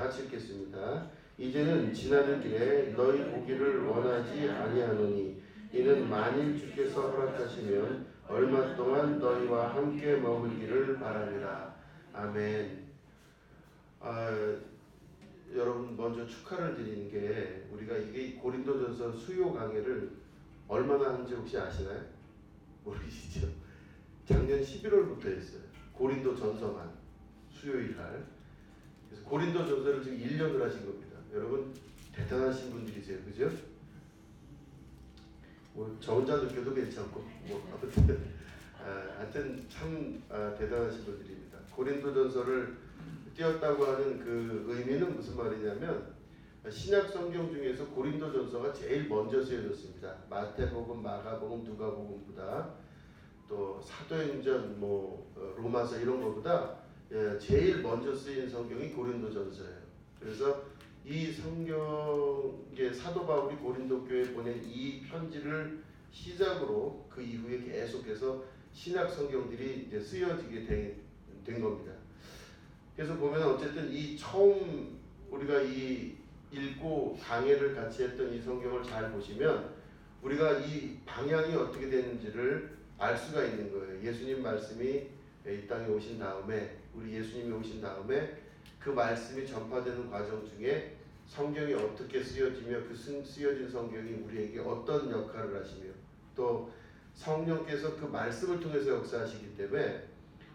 같이 읽겠습니다. 이제는 지나는 길에 너희 보기를 원하지 아니하노니 이는 만일 주께서 허락하시면 얼마 동안 너희와 함께 머물기를 바랍니다. 아멘. 여러분 먼저 축하를 드리는 게 우리가 이게 고린도전서 수요 강해를 얼마나 하는지 혹시 아시나요? 모르시죠? 작년 11월부터 했어요. 고린도전서만 수요일 날. 그래서 고린도전서를 지금 1년을 하신 겁니다. 여러분 대단하신 분들이세요, 그죠? 뭐 저 혼자 느껴도 괜찮고 하여튼 참 대단하신 분들입니다. 고린도전서를 띄었다고 하는 그 의미는 무슨 말이냐면 신약 성경 중에서 고린도전서가 제일 먼저 쓰여졌습니다. 마태복음, 마가복음, 누가복음보다 또 사도행전, 로마서 이런 것보다 제일 먼저 쓰인 성경이 고린도전서예요. 그래서 이 성경의 사도 바울이 고린도 교회에 보낸 이 편지를 시작으로 그 이후에 계속해서 신약 성경들이 이제 쓰여지게 된 겁니다. 그래서 보면 어쨌든 이 처음 우리가 이 읽고 강해를 같이 했던 이 성경을 잘 보시면 우리가 이 방향이 어떻게 되는지를 알 수가 있는 거예요. 예수님 말씀이 이 땅에 오신 다음에, 우리 예수님이 오신 다음에 그 말씀이 전파되는 과정 중에 성경이 어떻게 쓰여지며 그 쓰여진 성경이 우리에게 어떤 역할을 하시며 또 성령께서 그 말씀을 통해서 역사하시기 때문에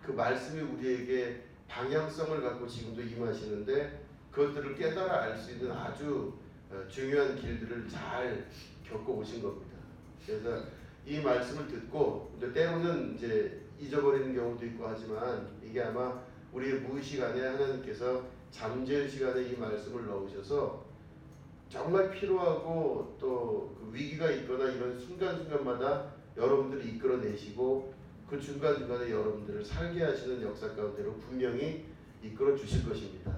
그 말씀이 우리에게 방향성을 갖고 지금도 임하시는데 그것들을 깨달아 알 수 있는 아주 중요한 길들을 잘 겪어오신 겁니다. 그래서 이 말씀을 듣고 근데 때로는 이제 잊어버리는 경우도 있고 하지만 이게 아마 우리의 무의식 안에 하나님께서 잠재의 시간에 이 말씀을 넣으셔서 정말 필요하고 또 그 위기가 있거나 이런 순간순간마다 여러분들을 이끌어내시고 그 중간중간에 여러분들을 살게 하시는 역사 가운데로 분명히 이끌어 주실 것입니다.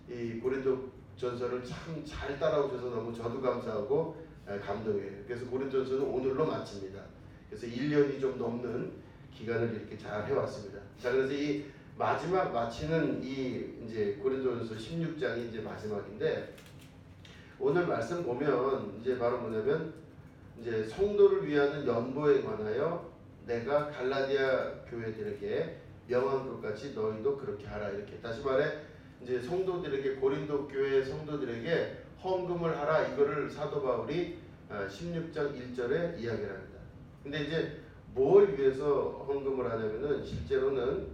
이 고린도전서를 참 잘 따라오셔서 너무 저도 감사하고 감동이에요. 그래서 고린도전서는 오늘로 마칩니다. 그래서 1년이 좀 넘는 기간을 이렇게 잘 해왔습니다. 자, 그래서 이 마지막 마치는 이 이제 고린도전서 16장이 이제 마지막인데 오늘 말씀 보면 이제 바로 뭐냐면 이제 성도를 위하는 연보에 관하여 내가 갈라디아 교회들에게 명한 것 같이 너희도 그렇게 하라 이렇게 다시 말해 이제 성도들에게 고린도 교회 성도들에게 헌금을 하라 이거를 사도 바울이 16장 1절에 이야기를 합니다. 근데 이제 뭘 위해서 헌금을 하냐면은 실제로는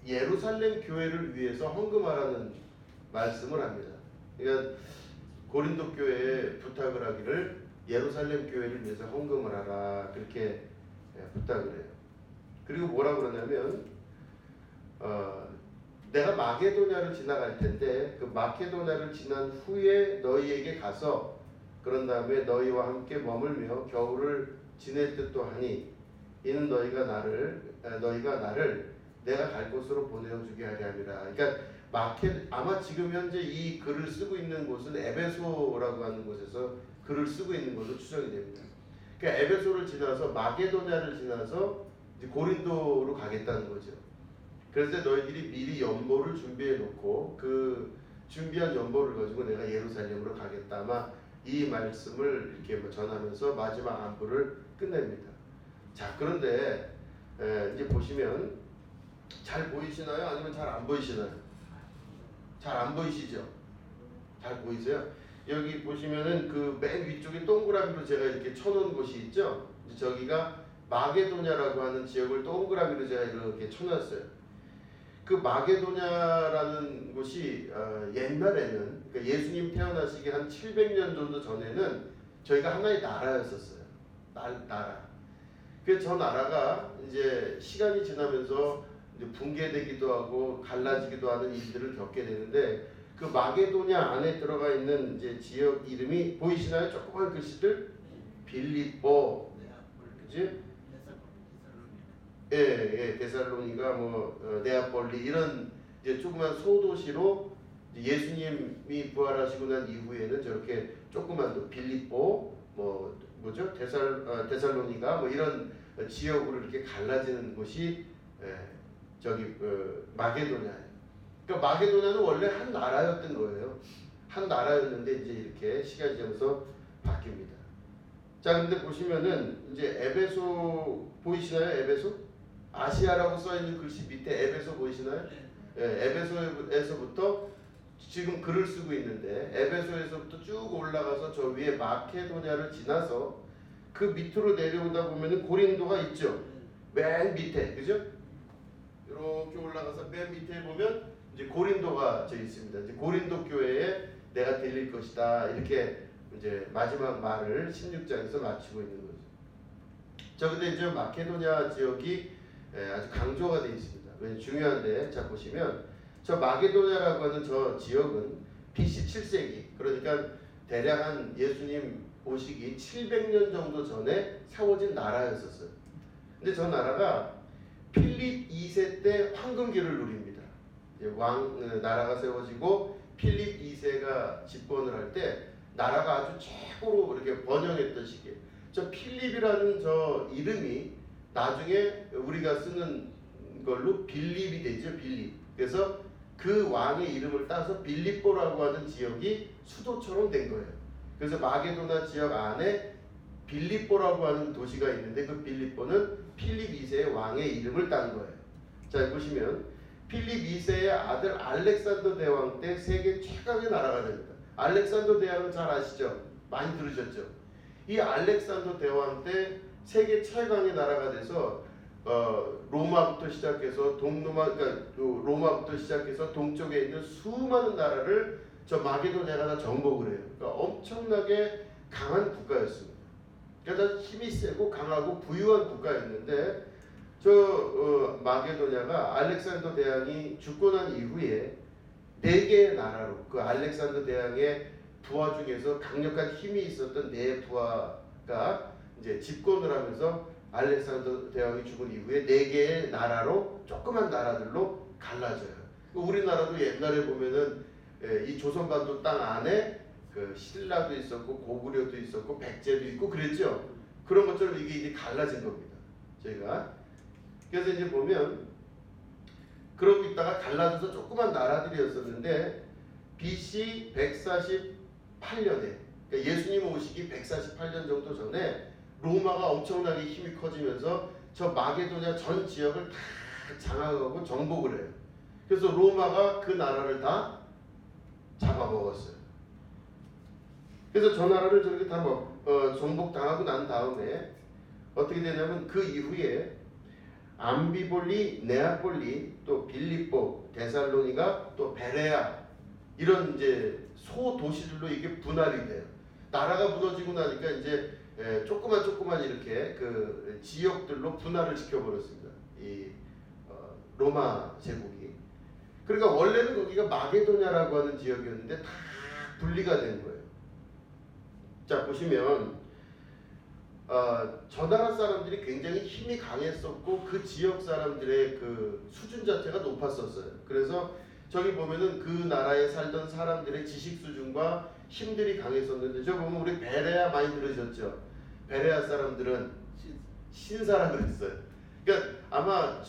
예루살렘 교회를 위해서 헌금하라는 말씀을 합니다. 그러니까 고린도 교회에 부탁을 하기를 예루살렘 교회를 위해서 헌금을 하라 그렇게 부탁을 해요. 그리고 뭐라고 그러냐면 내가 마게도냐를 지나갈 텐데 그 마게도냐를 지난 후에 너희에게 가서 그런 다음에 너희와 함께 머물며 겨울을 지낼 듯도 하니 이는 너희가 나를 내가 갈 곳으로 보내주게 하려 함이라. 그러니까 아마 지금 현재 이 글을 쓰고 있는 곳은 에베소라고 하는 곳에서 글을 쓰고 있는 것으로 추정이 됩니다. 그러니까 에베소를 지나서 마게도냐를 지나서 이제 고린도로 가겠다는 거죠. 그래서 너희들이 미리 연보를 준비해 놓고 그 준비한 연보를 가지고 내가 예루살렘으로 가겠다. 아마 이 말씀을 이렇게 전하면서 마지막 안부를 끝냅니다. 자, 그런데 이제 보시면 잘 보이시나요? 아니면 잘 안 보이시나요? 잘 안 보이시죠? 잘 보이세요? 여기 보시면은 그 맨 위쪽에 동그라미로 제가 이렇게 쳐놓은 곳이 있죠? 저기가 마게도냐라고 하는 지역을 동그라미로 제가 이렇게 쳐놨어요. 그 마게도냐라는 곳이 옛날에는 그러니까 예수님 태어나시기 한 700년 정도 전에는 저희가 하나의 나라였었어요. 나라. 그래서 저 나라가 이제 시간이 지나면서 이제 붕괴되기도 하고 갈라지기도 하는 일들을 겪게 되는데 그 마게도냐 안에 들어가 있는 이제 지역 이름이 보이시나요? 조그만 글씨들 빌립보, 그지? 예, 데살로니가 네아폴리 이런 이제 조그만 소도시로 예수님이 부활하시고 난 이후에는 저렇게 조그만 또 빌립보 데살로니가 이런 지역으로 이렇게 갈라지는 곳이 저기 마게도냐예요. 그러니까 마게도냐는 원래 한 나라였던 거예요. 한 나라였는데 이제 이렇게 시간이 지나면서 바뀝니다. 자, 근데 보시면은 이제 에베소 보이시나요? 에베소? 아시아라고 써 있는 글씨 밑에 에베소 보이시나요? 예, 에베소에서부터 지금 글을 쓰고 있는데 에베소에서부터 쭉 올라가서 저 위에 마케도냐를 지나서 그 밑으로 내려오다 보면은 고린도가 있죠. 맨 밑에, 그죠? 이렇게 올라가서 맨 밑에 보면 이제 고린도가 저 있습니다. 이제 고린도 교회에 내가 들릴 것이다. 이렇게 이제 마지막 말을 16장에서 마치고 있는 거죠. 자, 근데 이제 마케도냐 지역이 아주 강조가 되어 있습니다. 왜 중요한데, 자 보시면 저 마게도냐라고 하는 저 지역은 BC 7세기, 그러니까 대략 한 예수님 오시기 700년 정도 전에 세워진 나라였었어요. 근데 저 나라가 필립 2세 때 황금기를 누립니다. 이제 나라가 세워지고 필립 2세가 집권을 할 때 나라가 아주 최고로 이렇게 번영했던 시기에 저 필립이라는 저 이름이 나중에 우리가 쓰는 걸로 빌립이 되죠. 빌립. 그래서 그 왕의 이름을 따서 빌립보라고 하는 지역이 수도처럼 된 거예요. 그래서 마게도나 지역 안에 빌립보라고 하는 도시가 있는데 그 빌립보는 필립 2세의 왕의 이름을 딴 거예요. 자, 보시면 필립 2세의 아들 알렉산더 대왕 때 세계 최강의 나라가 됩니다. 알렉산더 대왕은 잘 아시죠? 많이 들으셨죠? 이 알렉산더 대왕 때 세계 최강의 나라가 돼서 로마부터 시작해서 그러니까 로마부터 시작해서 동쪽에 있는 수많은 나라를 저 마게도냐가 다 정복을 해요. 그러니까 엄청나게 강한 국가였습니다. 그러니까 힘이 세고 강하고 부유한 국가였는데 저 마게도냐가 알렉산더 대왕이 죽고 난 이후에 4개의 나라로 그 알렉산더 대왕의 부하 중에서 강력한 힘이 있었던 4부하가 이제 집권을 하면서 알렉산더 대왕이 죽은 이후에 4개의 나라로 조그만 나라들로 갈라져요. 우리나라도 옛날에 보면은 이 조선반도 땅 안에 그 신라도 있었고 고구려도 있었고 백제도 있고 그랬죠. 그런 것처럼 이게 이제 갈라진 겁니다. 저희가 그래서 이제 보면 그러고 있다가 갈라져서 조그만 나라들이었었는데 BC 148년에 그러니까 예수님 오시기 148년 정도 전에 로마가 엄청나게 힘이 커지면서 저 마게도냐 전 지역을 다 장악하고 정복을 해요. 그래서 로마가 그 나라를 다 잡아먹었어요. 그래서 저 나라를 저렇게 다 정복당하고 난 다음에 어떻게 되냐면 그 이후에 암비볼리, 네아폴리, 또 빌립보, 데살로니가, 또 베레아 이런 이제 소도시들로 이게 분할이 돼요. 나라가 무너지고 나니까 이제 조그만 이렇게 그 지역들로 분할을 시켜버렸습니다. 이 로마 제국이. 그러니까 원래는 거기가 마게도냐라고 하는 지역이었는데 다 분리가 된 거예요. 자 보시면 저 나라 사람들이 굉장히 힘이 강했었고 그 지역 사람들의 그 수준 자체가 높았었어요. 그래서 저기 보면은 그 나라에 살던 사람들의 지식 수준과 힘들이 강했었는데 저 보면 우리 베레아 많이 들으셨죠? 베레아 사람들은 신사라 그랬어요. 그러니까 아마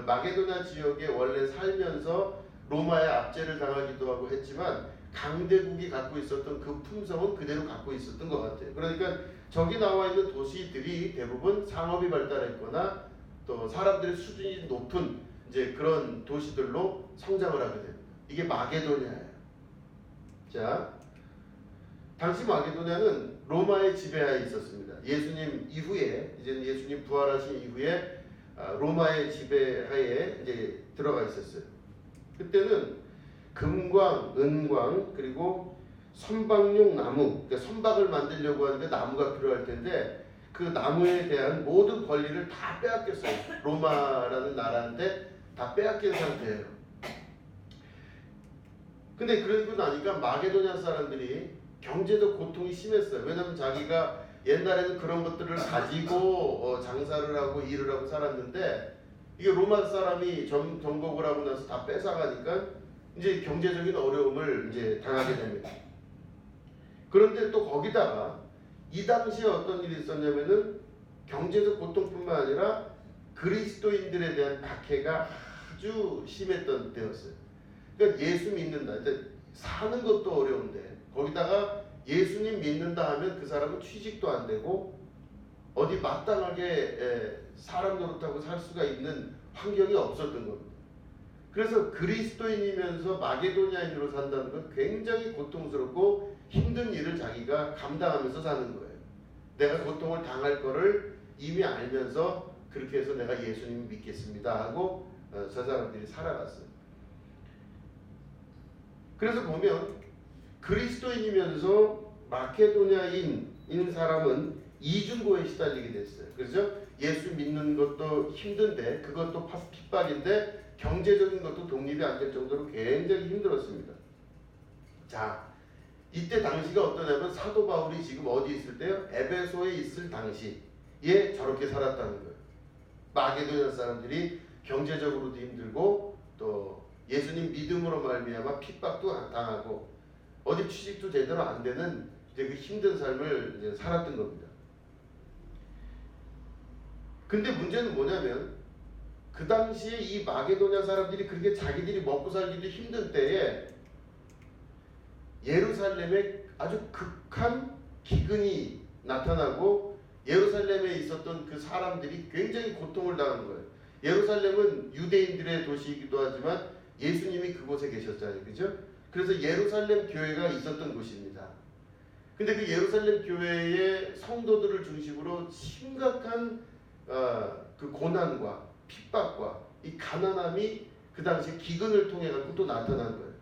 마게도냐 지역에 원래 살면서 로마의 압제를 당하기도 하고 했지만 강대국이 갖고 있었던 그 품성은 그대로 갖고 있었던 것 같아요. 그러니까 저기 나와 있는 도시들이 대부분 상업이 발달했거나 또 사람들의 수준이 높은 이제 그런 도시들로 성장을 하게 됩니다. 이게 마게도냐예요. 자, 당시 마게도냐는 로마의 지배하에 있었습니다. 예수님 이후에 이제 예수님 부활하신 이후에 로마의 지배하에 이제 들어가 있었어요. 그때는 금광, 은광 그리고 선박용 나무, 그러니까 선박을 만들려고 하는데 나무가 필요할 텐데 그 나무에 대한 모든 권리를 다 빼앗겼어요. 로마라는 나라한테 다 빼앗긴 상태예요. 근데 그러고 나니까 마게도냐 사람들이 경제적 고통이 심했어요. 왜냐하면 자기가 옛날에는 그런 것들을 가지고 장사를 하고 일을 하고 살았는데 이게 로마 사람이 정복을 하고 나서 다 뺏어가니까 이제 경제적인 어려움을 이제 당하게 됩니다. 그런데 또 거기다가 이 당시에 어떤 일이 있었냐면은 경제적 고통뿐만 아니라 그리스도인들에 대한 박해가 아주 심했던 때였어요. 그러니까 예수 믿는다. 사는 것도 어려운데 거기다가 예수님 믿는다 하면 그 사람은 취직도 안 되고 어디 마땅하게 사람 노릇하고 살 수가 있는 환경이 없었던 겁니다. 그래서 그리스도인이면서 마게도냐인으로 산다는 건 굉장히 고통스럽고 힘든 일을 자기가 감당하면서 사는 거예요. 내가 고통을 당할 거를 이미 알면서 그렇게 해서 내가 예수님 믿겠습니다 하고 저 사람들이 살아갔어요. 그래서 보면 그리스도인이면서 마케도냐인인 사람은 이중고에 시달리게 됐어요. 그렇죠? 예수 믿는 것도 힘든데 그것도 핍박인데 경제적인 것도 독립이 안 될 정도로 굉장히 힘들었습니다. 자, 이때 당시가 어떠냐면 사도 바울이 지금 어디 있을 때요? 에베소에 있을 당시에 저렇게 살았다는 거예요. 마게도냐 사람들이 경제적으로도 힘들고 또 예수님 믿음으로 말미암아 핍박도 당하고 어디 취직도 제대로 안 되는 이제 그 힘든 삶을 이제 살았던 겁니다. 근데 문제는 뭐냐면 그 당시에 이 마게도냐 사람들이 그렇게 자기들이 먹고 살기도 힘든 때에 예루살렘에 아주 극한 기근이 나타나고 예루살렘에 있었던 그 사람들이 굉장히 고통을 당하는 거예요. 예루살렘은 유대인들의 도시이기도 하지만 예수님이 그곳에 계셨잖아요. 그죠? 그래서 예루살렘 교회가 있었던 곳입니다. 근데 그 예루살렘 교회의 성도들을 중심으로 심각한 그 고난과 핍박과 이 가난함이 그 당시 기근을 통해 갖고 또 나타난 거예요.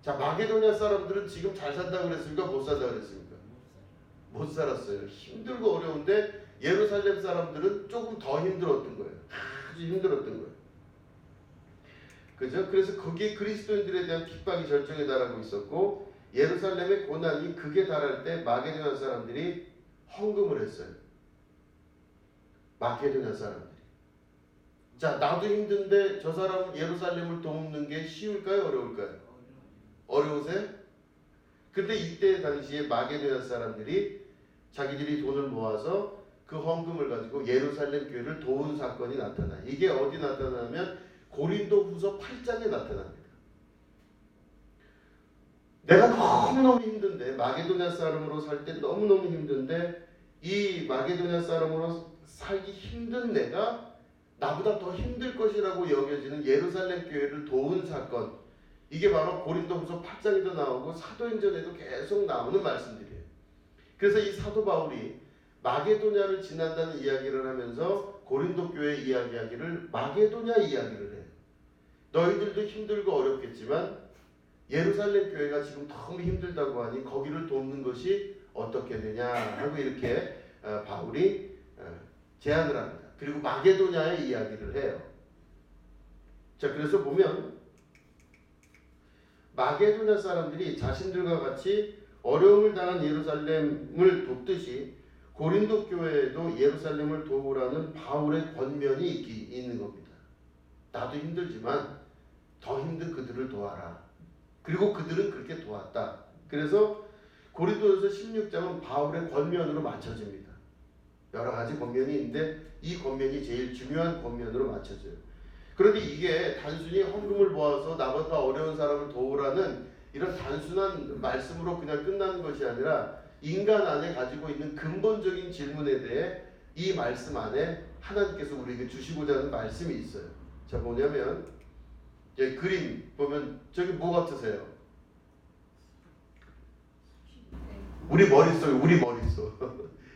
자, 마게도냐 사람들은 지금 잘 산다고 그랬습니까? 못 산다고 그랬습니까? 못 살았어요. 힘들고 어려운데 예루살렘 사람들은 조금 더 힘들었던 거예요. 아주 힘들었던 거예요. 그죠? 그래서 거기에 그리스도인들에 대한 핍박이 절정에 달하고 있었고 예루살렘의 고난이 극에 달할 때 마게도냐 사람들이 헌금을 했어요. 마게도냐 사람들이. 자, 나도 힘든데 저 사람 예루살렘을 돕는 게 쉬울까요? 어려울까요? 어려우세요? 근데 이때 당시에 마게도냐 사람들이 자기들이 돈을 모아서 그 헌금을 가지고 예루살렘 교회를 도운 사건이 나타나요. 이게 어디 나타나면 고린도후서 8장에 나타납니다. 내가 너무너무 힘든데 마게도냐 사람으로 살 때 너무너무 힘든데 이 마게도냐 사람으로 살기 힘든 내가 나보다 더 힘들 것이라고 여겨지는 예루살렘 교회를 도운 사건, 이게 바로 고린도후서 8장에도 나오고 사도행전에도 계속 나오는 말씀들이에요. 그래서 이 사도 바울이 마게도냐를 지난다는 이야기를 하면서 고린도 교회 이야기하기를 마게도냐 이야기를 해요. 너희들도 힘들고 어렵겠지만 예루살렘 교회가 지금 너무 힘들다고 하니 거기를 돕는 것이 어떻게 되냐 하고 이렇게 바울이 제안을 합니다. 그리고 마게도냐의 이야기를 해요. 자, 그래서 보면 마게도냐 사람들이 자신들과 같이 어려움을 당한 예루살렘을 돕듯이 고린도 교회에도 예루살렘을 도우라는 바울의 권면이 있는 겁니다. 나도 힘들지만 더 힘든 그들을 도와라. 그리고 그들은 그렇게 도왔다. 그래서 고린도전서 16장은 바울의 권면으로 맞춰집니다. 여러 가지 권면이 있는데 이 권면이 제일 중요한 권면으로 맞춰져요. 그런데 이게 단순히 헌금을 모아서 나보다 어려운 사람을 도우라는 이런 단순한 말씀으로 그냥 끝나는 것이 아니라 인간 안에 가지고 있는 근본적인 질문에 대해 이 말씀 안에 하나님께서 우리에게 주시고자 하는 말씀이 있어요. 자, 뭐냐면 그림 보면 저기 뭐 같으세요? 우리 머릿속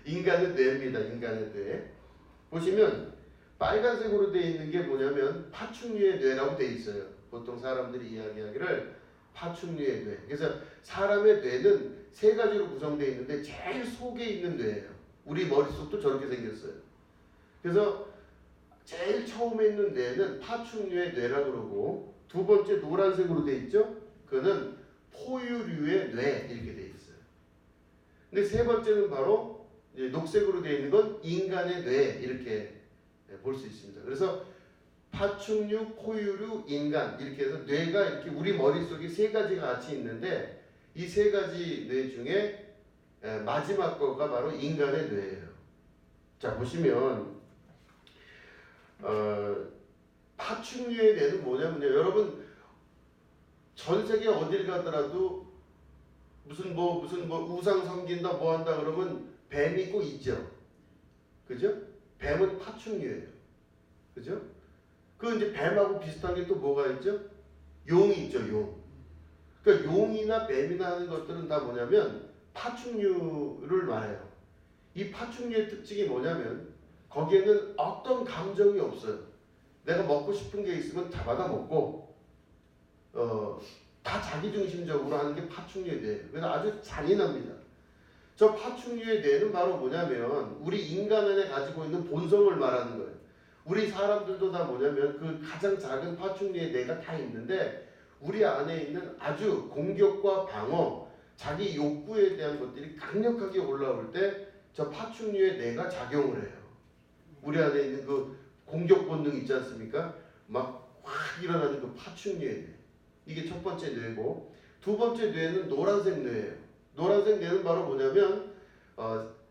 인간의 뇌입니다. 인간의 뇌. 보시면 빨간색으로 되어 있는 게 뭐냐면 파충류의 뇌라고 되어 있어요. 보통 사람들이 이야기하기를 파충류의 뇌. 그래서 사람의 뇌는 세 가지로 구성되어 있는데 제일 속에 있는 뇌예요. 우리 머릿속도 저렇게 생겼어요. 그래서 제일 처음에 있는 뇌는 파충류의 뇌라고 그러고 두 번째 노란색으로 되어 있죠. 그거는 포유류의 뇌 이렇게 되어 있어요. 근데 세 번째는 바로 녹색으로 되어 있는 건 인간의 뇌 이렇게 볼 수 있습니다. 그래서 파충류, 포유류, 인간 이렇게 해서 뇌가 이렇게 우리 머릿속에 세 가지가 같이 있는데 이 세 가지 뇌 중에 마지막 거가 바로 인간의 뇌예요. 자, 보시면 파충류의 뇌는 뭐냐면요. 여러분 전 세계 어딜 가더라도 무슨 우상 섬긴다 뭐 한다 그러면 뱀이 꼭 있죠. 그죠? 뱀은 파충류예요. 그죠? 그 이제 뱀하고 비슷한 게 또 뭐가 있죠? 용이 있죠, 용. 그러니까 용이나 뱀이나 하는 것들은 다 뭐냐면 파충류를 말해요. 이 파충류의 특징이 뭐냐면 거기에는 어떤 감정이 없어요. 내가 먹고 싶은 게 있으면 잡아다 먹고 다 자기중심적으로 하는 게 파충류의 뇌예요. 그래서 아주 잔인합니다. 저 파충류의 뇌는 바로 뭐냐면 우리 인간 안에 가지고 있는 본성을 말하는 거예요. 우리 사람들도 다 뭐냐면 그 가장 작은 파충류의 뇌가 다 있는데 우리 안에 있는 아주 공격과 방어, 자기 욕구에 대한 것들이 강력하게 올라올 때 저 파충류의 뇌가 작용을 해요. 우리 안에 있는 그 공격 본능 있지 않습니까? 막 확 일어나는 그 파충류의 뇌. 이게 첫 번째 뇌고, 두 번째 뇌는 노란색 뇌예요. 노란색 뇌는 바로 뭐냐면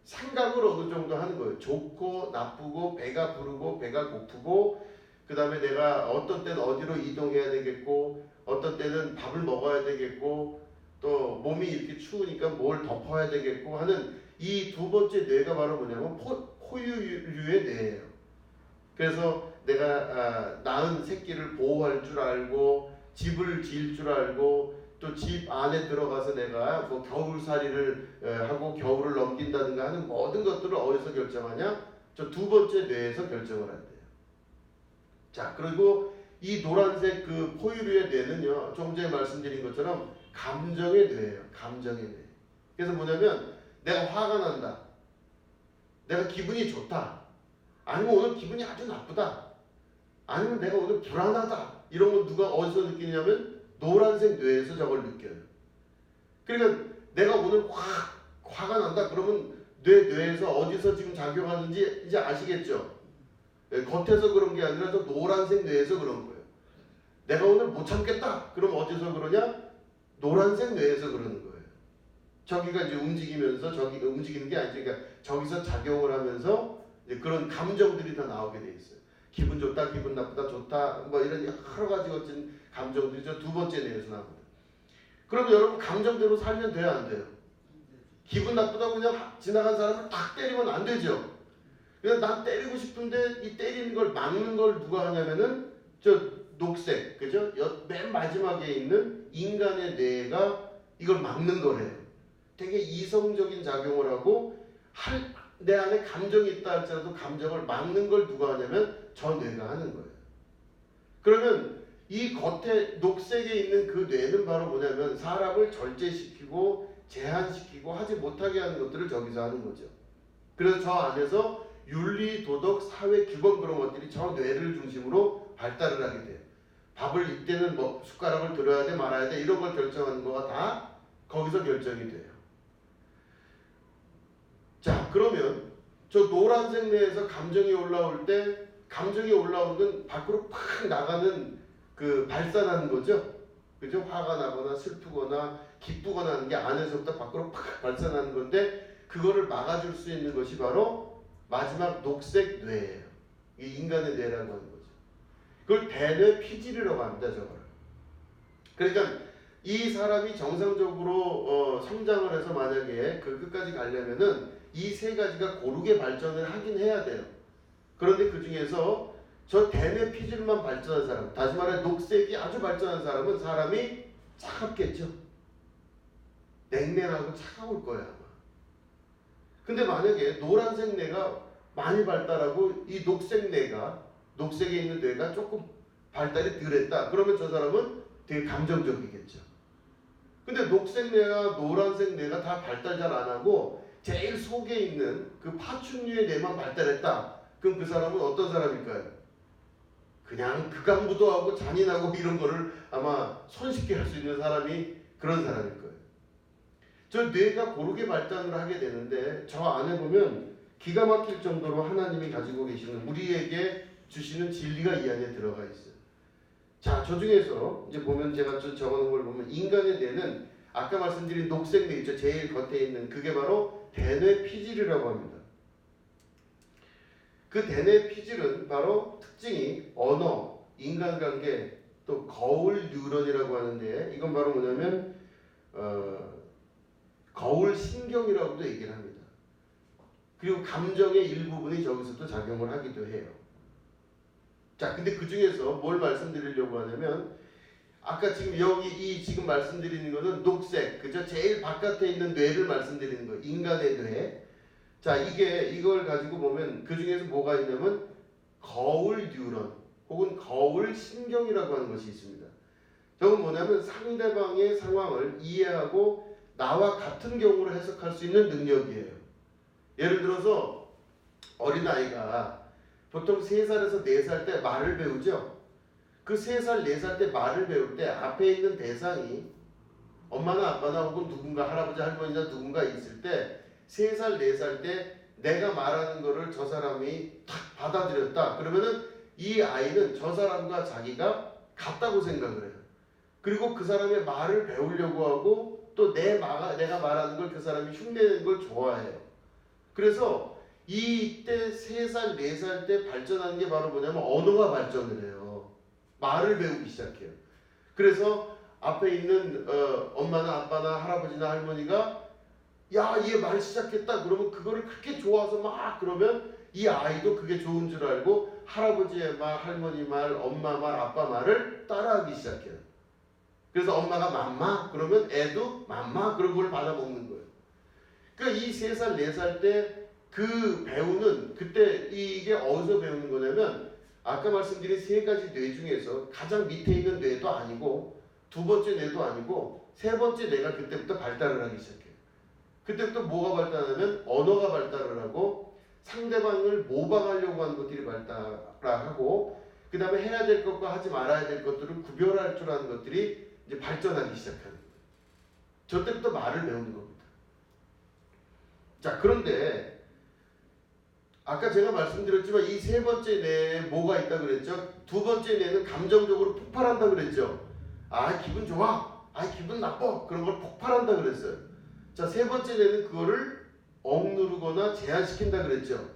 생각을 어느 정도 하는 거예요. 좋고 나쁘고 배가 부르고 배가 고프고 그 다음에 내가 어떤 때는 어디로 이동해야 되겠고 어떤 때는 밥을 먹어야 되겠고 또 몸이 이렇게 추우니까 뭘 덮어야 되겠고 하는 이 두 번째 뇌가 바로 뭐냐면 포유류의 뇌예요. 그래서 내가 낳은 새끼를 보호할 줄 알고 집을 지을 줄 알고 또 집 안에 들어가서 내가 뭐 겨울살이를 하고 겨울을 넘긴다든가 하는 모든 것들을 어디서 결정하냐? 저 두 번째 뇌에서 결정을 한대요. 자, 그리고 이 노란색 그 포유류의 뇌는요, 조금 전에 말씀드린 것처럼 감정의 뇌예요. 감정의 뇌. 그래서 뭐냐면 내가 화가 난다. 내가 기분이 좋다. 아니면 오늘 기분이 아주 나쁘다. 아니면 내가 오늘 불안하다. 이런 건 누가 어디서 느끼냐면 노란색 뇌에서 저걸 느껴요. 그러니까 내가 오늘 화가 난다. 그러면 뇌에서 어디서 지금 작용하는지 이제 아시겠죠? 겉에서 그런 게 아니라 저 노란색 뇌에서 그런 거예요. 내가 오늘 못 참겠다. 그럼 어디서 그러냐? 노란색 뇌에서 그러는 거예요. 저기가 이제 움직이면서 저기가 움직이는 게 아니죠. 그러니까 저기서 작용을 하면서 이제 그런 감정들이 다 나오게 돼 있어요. 기분 좋다, 기분 나쁘다, 좋다, 뭐 이런 여러 가지 거친 감정들이 저 두 번째 뇌에서 나옵니다. 그럼 여러분 감정대로 살면 돼요, 안 돼요? 기분 나쁘다고 그냥 지나간 사람을 딱 때리면 안 되죠. 그냥 나 때리고 싶은데 이 때리는 걸 막는 걸 누가 하냐면은 저 녹색, 그죠? 맨 마지막에 있는 인간의 뇌가 이걸 막는 거래요. 되게 이성적인 작용을 하고 내 안에 감정이 있다 할지라도 감정을 막는 걸 누가 하냐면 저 뇌가 하는 거예요. 그러면 이 겉에 녹색에 있는 그 뇌는 바로 뭐냐면 사람을 절제시키고 제한시키고 하지 못하게 하는 것들을 저기서 하는 거죠. 그래서 저 안에서 윤리, 도덕, 사회, 규범 그런 것들이 저 뇌를 중심으로 발달을 하게 돼요. 밥을 이때는 뭐 숟가락을 들어야 돼 말아야 돼 이런 걸 결정하는 거가 다 거기서 결정이 돼요. 자, 그러면 저 노란색 뇌에서 감정이 올라올 때 감정이 올라오는 건 밖으로 팍 나가는 그 발산하는 거죠. 그죠? 화가 나거나 슬프거나 기쁘거나 하는 게 안에서부터 밖으로 팍 발산하는 건데 그거를 막아줄 수 있는 것이 바로 마지막 녹색 뇌예요. 이게 인간의 뇌라고 하는 거죠. 그걸 대뇌 피질이라고 합니다. 저걸. 그러니까 이 사람이 정상적으로 성장을 해서 만약에 그 끝까지 가려면은 이 세 가지가 고르게 발전을 하긴 해야 돼요. 그런데 그 중에서 저 대뇌 피질만 발전한 사람, 다시 말해 녹색이 아주 발전한 사람은 사람이 차갑겠죠. 냉랭하고 차가울 거야 아마. 근데 만약에 노란색 뇌가 많이 발달하고 이 녹색 뇌가 녹색에 있는 뇌가 조금 발달이 덜했다. 그러면 저 사람은 되게 감정적이겠죠. 근데 녹색 뇌와 노란색 뇌가 다 발달 잘 안 하고 제일 속에 있는 그 파충류의 뇌만 발달했다. 그럼 그 사람은 어떤 사람일까요? 그냥 극악무도하고 잔인하고 이런 거를 아마 손쉽게 할 수 있는 사람이 그런 사람일 거예요. 저 뇌가 고르게 발달을 하게 되는데 저 안에 보면 기가 막힐 정도로 하나님이 가지고 계시는 우리에게 주시는 진리가 이 안에 들어가 있어요. 자, 저 중에서 이제 보면 제가 적어놓은 걸 보면 인간의 뇌는 아까 말씀드린 녹색 뇌 있죠. 제일 겉에 있는 그게 바로 대뇌 피질이라고 합니다. 그 대뇌 피질은 바로 특징이 언어, 인간관계, 또 거울 뉴런이라고 하는데 이건 바로 뭐냐면 거울 신경이라고도 얘기를 합니다. 그리고 감정의 일부분이 저기서도 작용을 하기도 해요. 자, 근데 그 중에서 뭘 말씀드리려고 하냐면 아까 지금 여기 이 지금 말씀드리는 거는 녹색, 그죠? 제일 바깥에 있는 뇌를 말씀드리는 거예요. 인간의 뇌. 자, 이걸 가지고 보면 그 중에서 뭐가 있냐면 거울 뉴런 혹은 거울 신경이라고 하는 것이 있습니다. 저건 뭐냐면 상대방의 상황을 이해하고 나와 같은 경우로 해석할 수 있는 능력이에요. 예를 들어서 어린아이가 보통 3살에서 4살 때 말을 배우죠. 그 3살, 4살 때 말을 배울 때 앞에 있는 대상이 엄마나 아빠나 혹은 누군가 할아버지 할머니나 누군가 있을 때 3살, 4살 때 내가 말하는 거를 저 사람이 탁 받아들였다. 그러면은 이 아이는 저 사람과 자기가 같다고 생각을 해요. 그리고 그 사람의 말을 배우려고 하고 또 내가 말하는 걸 그 사람이 흉내내는 걸 좋아해요. 그래서 이때 3살, 4살 때 발전하는 게 바로 뭐냐면 언어가 발전을 해요. 말을 배우기 시작해요. 그래서 앞에 있는 엄마나 아빠나 할아버지나 할머니가 야, 얘 말 시작했다. 그러면 그거를 그렇게 좋아서 막 그러면 이 아이도 그게 좋은 줄 알고 할아버지의 말, 할머니 말, 엄마 말, 아빠 말을 따라하기 시작해요. 그래서 엄마가 맘마 그러면 애도 맘마 그런 걸 받아먹는 거예요. 그러니까 이 3살, 4살 때 그 배우는 그때 이게 어디서 배우는 거냐면 아까 말씀드린 3가지 뇌 중에서 가장 밑에 있는 뇌도 아니고 2번째 뇌도 아니고 3번째 뇌가 그때부터 발달을 하기 시작해요. 그때부터 뭐가 발달하냐면 언어가 발달을 하고 상대방을 모방하려고 하는 것들이 발달하고 그 다음에 해야 될 것과 하지 말아야 될 것들을 구별할 줄 아는 것들이 이제 발전하기 시작하는 거예요. 저 때부터 말을 배우는 겁니다. 자, 그런데 아까 제가 말씀드렸지만 이 3번째 뇌에 뭐가 있다 그랬죠? 2번째 뇌는 감정적으로 폭발한다 그랬죠? 아, 기분 좋아. 아, 기분 나빠. 그런 걸 폭발한다 그랬어요. 자, 3번째 뇌는 그거를 억누르거나 제한시킨다 그랬죠?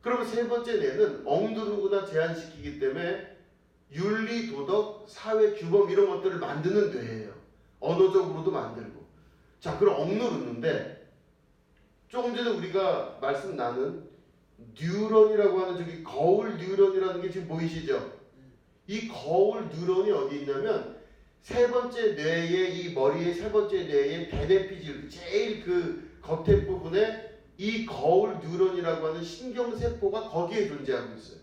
그러면 3번째 뇌는 억누르거나 제한시키기 때문에 윤리, 도덕, 사회, 규범 이런 것들을 만드는 뇌예요. 언어적으로도 만들고. 자, 그럼 억누르는데 조금 전에 우리가 말씀 나눈 뉴런이라고 하는 저기 거울 뉴런이라는 게 지금 보이시죠? 이 거울 뉴런이 어디 있냐면 3번째 뇌의 이 머리의 3번째 뇌의 베네피질 제일 그 겉에 부분에 이 거울 뉴런이라고 하는 신경세포가 거기에 존재하고 있어요.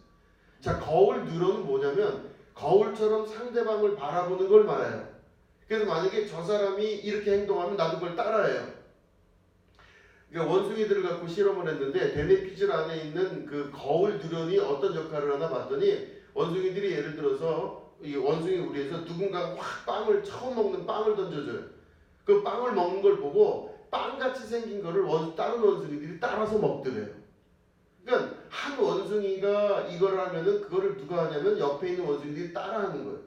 자, 거울 뉴런은 뭐냐면 거울처럼 상대방을 바라보는 걸 말해요. 그래서 만약에 저 사람이 이렇게 행동하면 나도 그걸 따라해요. 그러니까 원숭이들을 갖고 실험을 했는데 베네피질 안에 있는 그 거울 뉴런이 어떤 역할을 하나 봤더니 원숭이들이 예를 들어서 이 원숭이 우리에서 누군가가 확 빵을 처음 먹는 빵을 던져줘요. 그 빵을 먹는 걸 보고 빵같이 생긴 거를 다른 원숭이들이 따라서 먹더래요. 그러니까 한 원숭이가 이걸 하면은 그거를 누가 하냐면 옆에 있는 원숭이들이 따라하는 거예요.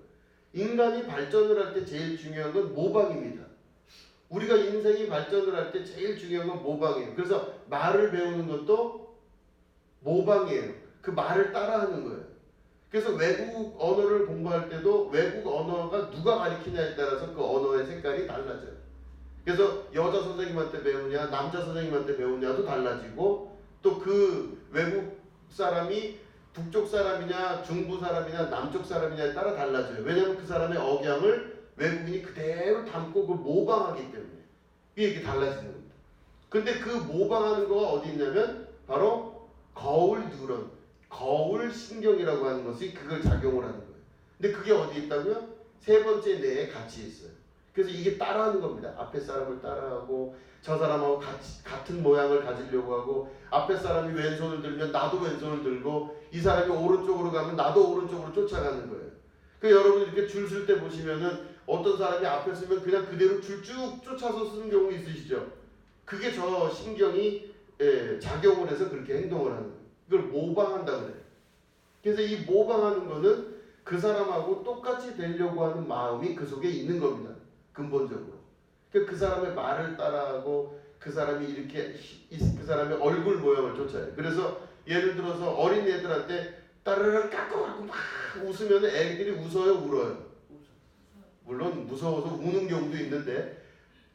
인간이 발전을 할 때 제일 중요한 건 모방입니다. 우리가 인생이 발전을 할 때 제일 중요한 건 모방이에요. 그래서 말을 배우는 것도 모방이에요. 그 말을 따라하는 거예요. 그래서 외국 언어를 공부할 때도 외국 언어가 누가 가르치냐에 따라서 그 언어의 색깔이 달라져요. 그래서 여자 선생님한테 배우냐 남자 선생님한테 배우냐도 달라지고 또 그 외국 사람이 북쪽 사람이냐 중부 사람이냐 남쪽 사람이냐에 따라 달라져요. 왜냐하면 그 사람의 억양을 외국인이 그대로 담고 그 모방하기 때문에 이게 달라지는 겁니다. 근데 그 모방하는 거가 어디 있냐면 바로 거울 뉴런, 거울 신경이라고 하는 것이 그걸 작용을 하는 거예요. 근데 그게 어디 있다고요? 3번째 뇌에 같이 있어요. 그래서 이게 따라하는 겁니다. 앞에 사람을 따라하고 저 사람하고 같은 모양을 가지려고 하고 앞에 사람이 왼손을 들면 나도 왼손을 들고 이 사람이 오른쪽으로 가면 나도 오른쪽으로 쫓아가는 거예요. 그러니까 여러분 이렇게 줄 쓸 때 보시면은 어떤 사람이 앞에 쓰면 그냥 그대로 줄 쭉 쫓아서 쓰는 경우 있으시죠? 그게 저 신경이 작용을 해서 그렇게 행동을 하는 거예요. 이걸 모방한다 그래요. 그래서 이 모방하는 거는 그 사람하고 똑같이 되려고 하는 마음이 그 속에 있는 겁니다. 근본적으로. 그 사람의 말을 따라하고 그 사람이 이렇게 그 사람의 얼굴 모양을 쫓아요. 그래서 예를 들어서 어린애들한테 따르르 까꾸까꾸 막 웃으면 애들이 웃어요, 울어요? 물론 무서워서 우는 경우도 있는데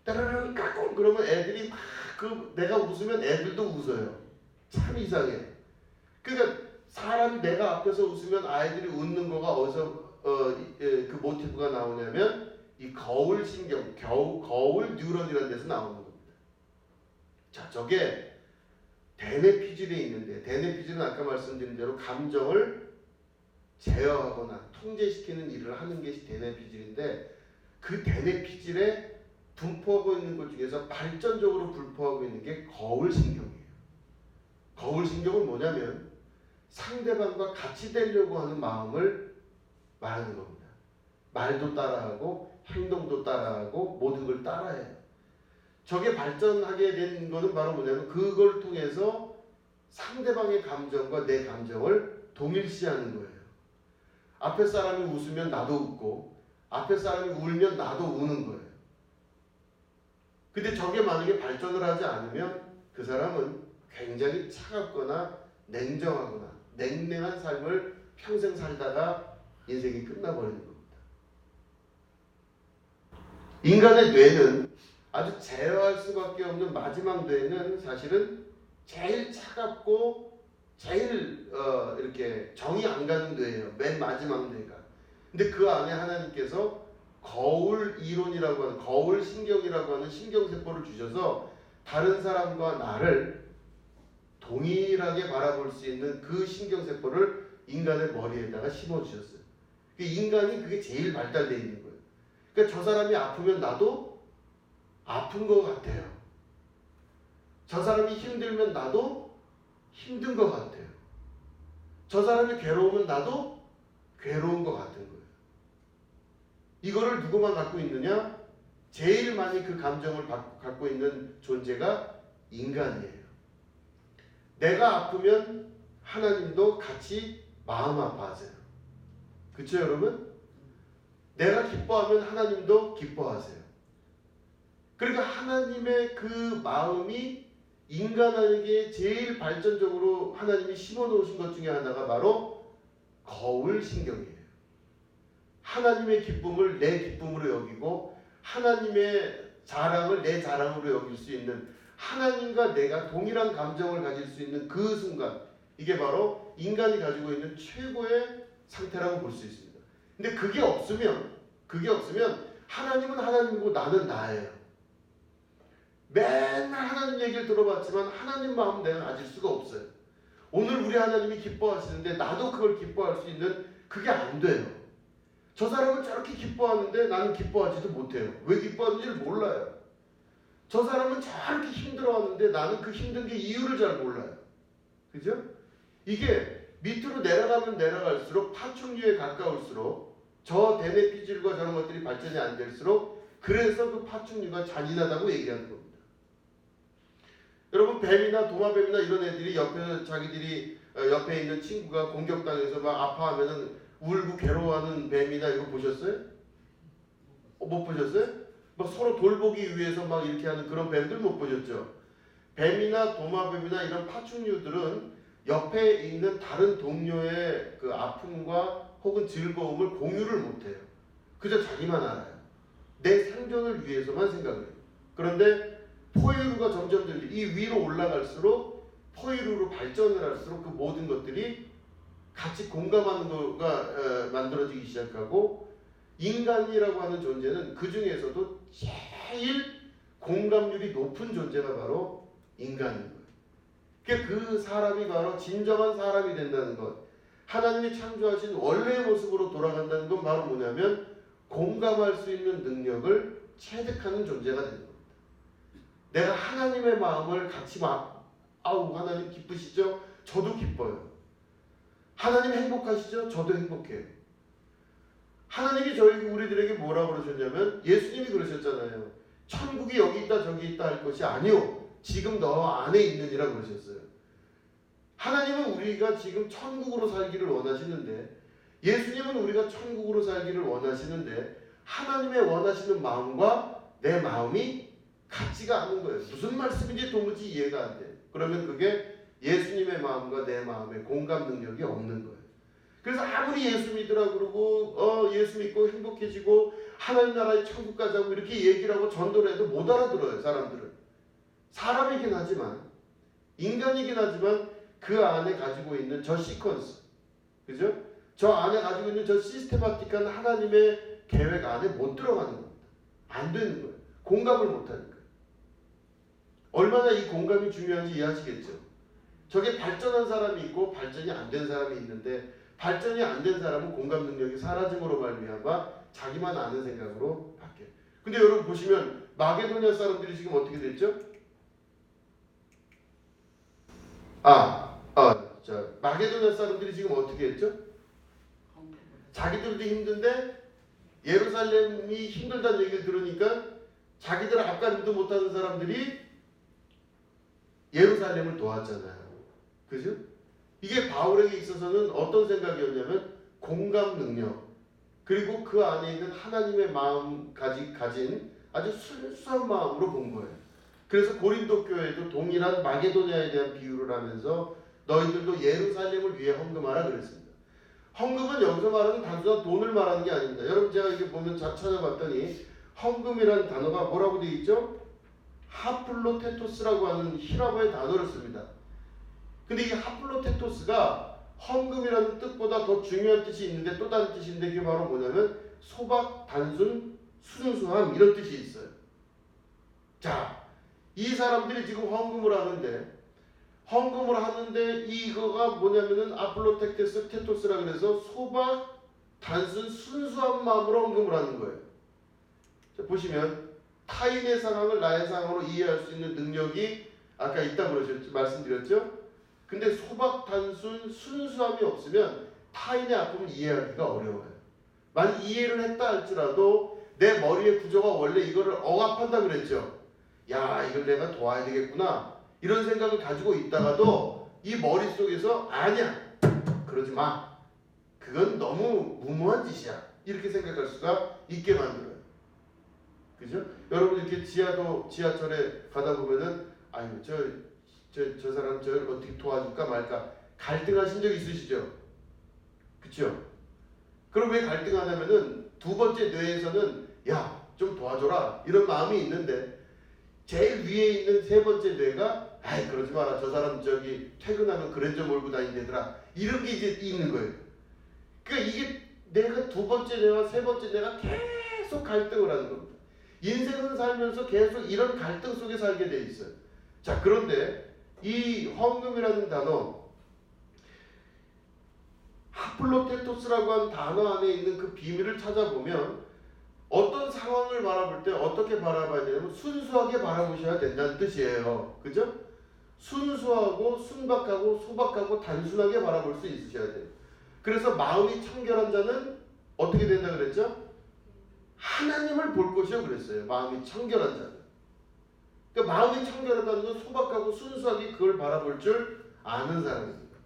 따르르 까꾸 그러면 애들이 막 내가 웃으면 애들도 웃어요. 참 이상해. 그러니까 사람이 내가 앞에서 웃으면 아이들이 웃는 거가 어디서 그 모티브가 나오냐면 이 거울 신경, 거울 뉴런이라는 데서 나오는 겁니다. 자, 저게 대뇌피질에 있는데, 대뇌피질은 아까 말씀드린 대로 감정을 제어하거나 통제시키는 일을 하는 것이 대뇌피질인데, 그 대뇌피질에 분포하고 있는 것 중에서 발전적으로 분포하고 있는 게 거울신경이에요. 거울신경은 뭐냐면 상대방과 같이 되려고 하는 마음을 말하는 겁니다. 말도 따라하고 행동도 따라하고 모든 걸 따라해요. 저게 발전하게 된 거는 바로 뭐냐면 그걸 통해서 상대방의 감정과 내 감정을 동일시하는 거예요. 앞에 사람이 웃으면 나도 웃고 앞에 사람이 울면 나도 우는 거예요. 근데 저게 만약에 발전을 하지 않으면 그 사람은 굉장히 차갑거나 냉정하거나 냉랭한 삶을 평생 살다가 인생이 끝나버리는 겁니다. 인간의 뇌는 아주 제어할 수밖에 없는 마지막 뇌는 사실은 제일 차갑고 제일 이렇게 정이 안 가는 뇌예요. 맨 마지막 뇌가. 근데 그 안에 하나님께서 거울 이론이라고 하는 거울 신경이라고 하는 신경세포를 주셔서 다른 사람과 나를 동일하게 바라볼 수 있는 그 신경세포를 인간의 머리에다가 심어주셨어요. 인간이 그게 제일 발달되어 있는 거예요. 그러니까 저 사람이 아프면 나도 아픈 것 같아요. 저 사람이 힘들면 나도 힘든 것 같아요. 저 사람이 괴로우면 나도 괴로운 것 같은 거예요. 이거를 누구만 갖고 있느냐? 제일 많이 그 감정을 갖고 있는 존재가 인간이에요. 내가 아프면 하나님도 같이 마음 아파하세요. 그렇죠, 여러분? 내가 기뻐하면 하나님도 기뻐하세요. 그러니까 하나님의 그 마음이 인간에게 제일 발전적으로 하나님이 심어놓으신 것 중에 하나가 바로 거울신경이에요. 하나님의 기쁨을 내 기쁨으로 여기고 하나님의 자랑을 내 자랑으로 여길 수 있는, 하나님과 내가 동일한 감정을 가질 수 있는 그 순간, 이게 바로 인간이 가지고 있는 최고의 상태라고 볼 수 있습니다. 근데 그게 없으면 하나님은 하나님이고 나는 나예요. 맨날 하나님 얘기를 들어봤지만 하나님 마음 내가 가질 수가 없어요. 오늘 우리 하나님이 기뻐하시는데 나도 그걸 기뻐할 수 있는 그게 안 돼요. 저 사람은 저렇게 기뻐하는데 나는 기뻐하지도 못해요. 왜 기뻐하는지를 몰라요. 저 사람은 저렇게 힘들어하는데 나는 그 힘든 게 이유를 잘 몰라요. 그죠? 이게 밑으로 내려가면 내려갈수록 파충류에 가까울수록 저 대뇌피질과 저런 것들이 발전이 안 될수록 그래서 그 파충류가 잔인하다고 얘기하는 겁니다. 여러분, 뱀이나 도마뱀이나 이런 애들이 자기들이 옆에 있는 친구가 공격당해서 막 아파하면은 울고 괴로워하는 뱀이나 이거 보셨어요? 못 보셨어요? 막 서로 돌보기 위해서 막 이렇게 하는 그런 뱀들 못 보셨죠? 뱀이나 도마뱀이나 이런 파충류들은 옆에 있는 다른 동료의 그 아픔과 혹은 즐거움을 공유를 못해요. 그저 자기만 알아요. 내 생존을 위해서만 생각을 해요. 그런데 포유류가 점점 이 위로 올라갈수록 포유류로 발전을 할수록 그 모든 것들이 같이 공감하는 거가 만들어지기 시작하고, 인간이라고 하는 존재는 그 중에서도 제일 공감률이 높은 존재가 바로 인간인 거예요. 그러니까 그 사람이 바로 진정한 사람이 된다는 것, 하나님이 창조하신 원래의 모습으로 돌아간다는 건 바로 뭐냐면 공감할 수 있는 능력을 체득하는 존재가 되는 겁니다. 내가 하나님의 마음을 같이 하나님 기쁘시죠? 저도 기뻐요. 하나님 행복하시죠? 저도 행복해요. 하나님이 우리들에게 뭐라고 그러셨냐면, 예수님이 그러셨잖아요. 천국이 여기 있다 저기 있다 할 것이 아니요, 지금 너 안에 있느니라 그러셨어요. 하나님은 우리가 지금 천국으로 살기를 원하시는데, 예수님은 우리가 천국으로 살기를 원하시는데, 하나님의 원하시는 마음과 내 마음이 같지가 않은 거예요. 무슨 말씀인지 도무지 이해가 안 돼요. 그러면 그게 예수님의 마음과 내 마음의 공감 능력이 없는 거예요. 그래서 아무리 예수 믿으라 그러고 예수 믿고 행복해지고 하나님 나라의 천국 가자고 이렇게 얘기를 하고 전도를 해도 못 알아들어요. 사람들은. 사람이긴 하지만, 인간이긴 하지만 그 안에 가지고 있는 저 시퀀스, 그죠? 저 안에 가지고 있는 저 시스테마틱한 하나님의 계획 안에 못 들어가는 겁니다. 안 되는 거예요. 공감을 못 하는 거예요. 얼마나 이 공감이 중요한지 이해하시겠죠? 저게 발전한 사람이 있고 발전이 안 된 사람이 있는데, 발전이 안 된 사람은 공감 능력이 사라짐으로 말미암아 자기만 아는 생각으로 바뀌어요. 근데 여러분 보시면 마게도냐 사람들이 지금 어떻게 됐죠? 마게도냐 사람들이 지금 어떻게 했죠? 자기들도 힘든데 예루살렘이 힘들다는 얘기를 들으니까 자기들 앞가림도 못하는 사람들이 예루살렘을 도왔잖아요. 그죠? 이게 바울에게 있어서는 어떤 생각이었냐면 공감 능력, 그리고 그 안에 있는 하나님의 마음 가진 아주 순수한 마음으로 본 거예요. 그래서 고린도 교회도 동일한 마게도냐에 대한 비유를 하면서 너희들도 예루살렘을 위해 헌금하라 그랬습니다. 헌금은 여기서 말하는 단순한 돈을 말하는 게 아닙니다. 여러분 제가 이게 보면 찾아봤더니 헌금이라는 단어가 뭐라고 되어 있죠? 하플로테토스라고 하는 히라보의 단어를 씁니다. 근데 이 하플로테토스가 헌금이라는 뜻보다 더 중요한 뜻이 있는데 또 다른 뜻이 있는데 그게 바로 뭐냐면 소박, 단순, 순수함 이런 뜻이 있어요. 자, 이 사람들이 지금 헌금을 하는데 이거가 뭐냐면은 아플로텍테스 테토스라 그래서 소박, 단순, 순수한 마음으로 헌금을 하는 거예요. 자, 보시면 타인의 상황을 나의 상황으로 이해할 수 있는 능력이 아까 있다고 말씀드렸죠. 근데 소박, 단순, 순수함이 없으면 타인의 아픔을 이해하기가 어려워요. 만약 이해를 했다 할지라도 내 머리의 구조가 원래 이거를 억압한다 그랬죠. 야, 이걸 내가 도와야 되겠구나 이런 생각을 가지고 있다가도 이 머릿속에서 아니야, 그러지 마, 그건 너무 무모한 짓이야 이렇게 생각할 수가 있게 만들어요. 그죠? 여러분 이렇게 지하철에 가다 보면은 아유 저 사람 저를 어떻게 도와줄까 말까 갈등하신 적 있으시죠? 그쵸? 그럼 왜 갈등하냐면은 두 번째 뇌에서는 야, 좀 도와줘라 이런 마음이 있는데 제일 위에 있는 세 번째 뇌가 아이 그러지 마라, 저 사람 저기 퇴근하면 그랜저 몰고 다닌다더라 이런 게 이제 있는 거예요. 그러니까 이게 내가 두 번째 뇌와 세 번째 뇌가 계속 갈등을 하는 겁니다. 인생을 살면서 계속 이런 갈등 속에 살게 돼 있어요. 자, 그런데 이 헌금이라는 단어, 하플로테토스라고 하는 단어 안에 있는 그 비밀을 찾아보면 어떤 상황을 바라볼 때 어떻게 바라봐야 되냐면 순수하게 바라보셔야 된다는 뜻이에요. 그죠? 순수하고 순박하고 소박하고 단순하게 바라볼 수 있으셔야 돼요. 그래서 마음이 청결한 자는 어떻게 된다 그랬죠? 하나님을 볼 것이요 그랬어요. 마음이 청결한 자는. 그러니까 마음이 청결하다는 건 소박하고 순수하게 그걸 바라볼 줄 아는 사람입니다.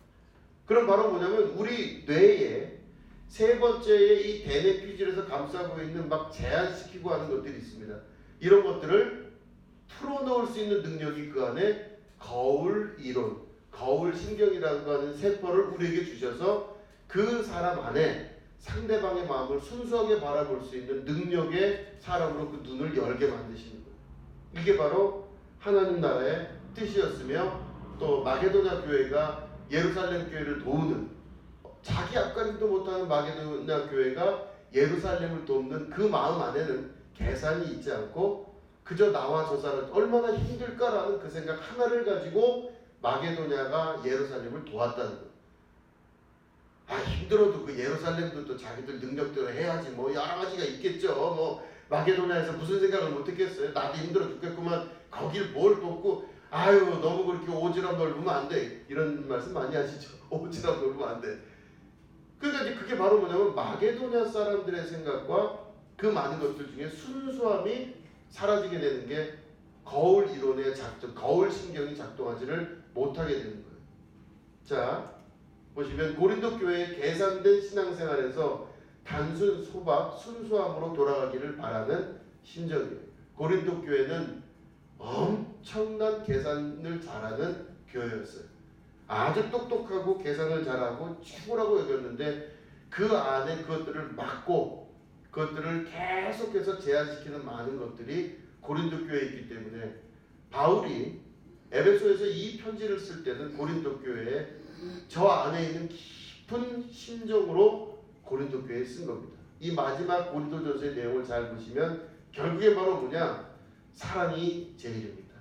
그럼 바로 뭐냐면 우리 뇌에 세 번째의 이 대뇌 피질에서 감싸고 있는 막 제한시키고 하는 것들이 있습니다. 이런 것들을 풀어놓을 수 있는 능력이 그 안에 거울 이론, 거울 신경이라고 하는 세포를 우리에게 주셔서 그 사람 안에 상대방의 마음을 순수하게 바라볼 수 있는 능력의 사람으로 그 눈을 열게 만드시는 거예요. 이게 바로 하나님 나라의 뜻이었으며 또 마게도냐 교회가 예루살렘 교회를 도우는, 자기 앞가림도 못하는 마게도냐 교회가 예루살렘을 돕는 그 마음 안에는 계산이 있지 않고 그저 나와 저 사람 얼마나 힘들까라는 그 생각 하나를 가지고 마게도냐가 예루살렘을 도왔다는 거예요. 아, 힘들어도 그 예루살렘도 또 자기들 능력대로 해야지 뭐 여러 가지가 있겠죠. 뭐 마게도냐에서 무슨 생각을 못했겠어요. 나도 힘들어 죽겠구만 거길 뭘 돕고 아유 너무 그렇게 오지랖 넓으면 안 돼 이런 말씀 많이 하시죠. 오지랖 넓으면 안 돼. 그러니까 이제 그게 바로 뭐냐면 마게도냐 사람들의 생각과 그 많은 것들 중에 순수함이 사라지게 되는 게 거울 이론의 작동, 거울 신경이 작동하지를 못하게 되는 거예요. 자, 보시면 고린도 교회의 계산된 신앙생활에서 단순 소박 순수함으로 돌아가기를 바라는 심정이에요. 고린도 교회는 엄청난 계산을 잘하는 교회였어요. 아주 똑똑하고 계산을 잘하고 최고라고 여겼는데 그 안에 그것들을 막고 그것들을 계속해서 제한시키는 많은 것들이 고린도 교회에 있기 때문에 바울이 에베소에서 이 편지를 쓸 때는 고린도 교회에 저 안에 있는 깊은 심정으로 고린도 교회에 쓴 겁니다. 이 마지막 고린도전서의 내용을 잘 보시면 결국에 바로 뭐냐? 사랑이 제일입니다.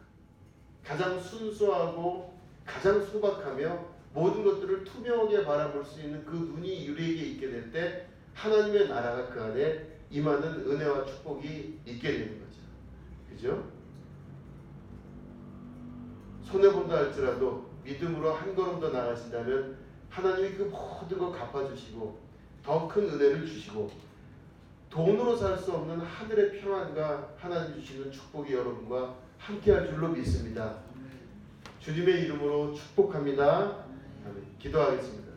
가장 순수하고 가장 소박하며 모든 것들을 투명하게 바라볼 수 있는 그 눈이 우리에게 있게 될 때 하나님의 나라가 그 안에 임하는 은혜와 축복이 있게 되는 거죠. 그죠? 손해본다 할지라도 믿음으로 한 걸음 더 나가신다면 하나님이 그 모든 걸 갚아주시고 더 큰 은혜를 주시고 돈으로 살 수 없는 하늘의 평안과 하나님 주시는 축복이 여러분과 함께할 줄로 믿습니다. 주님의 이름으로 축복합니다. 아멘. 기도하겠습니다.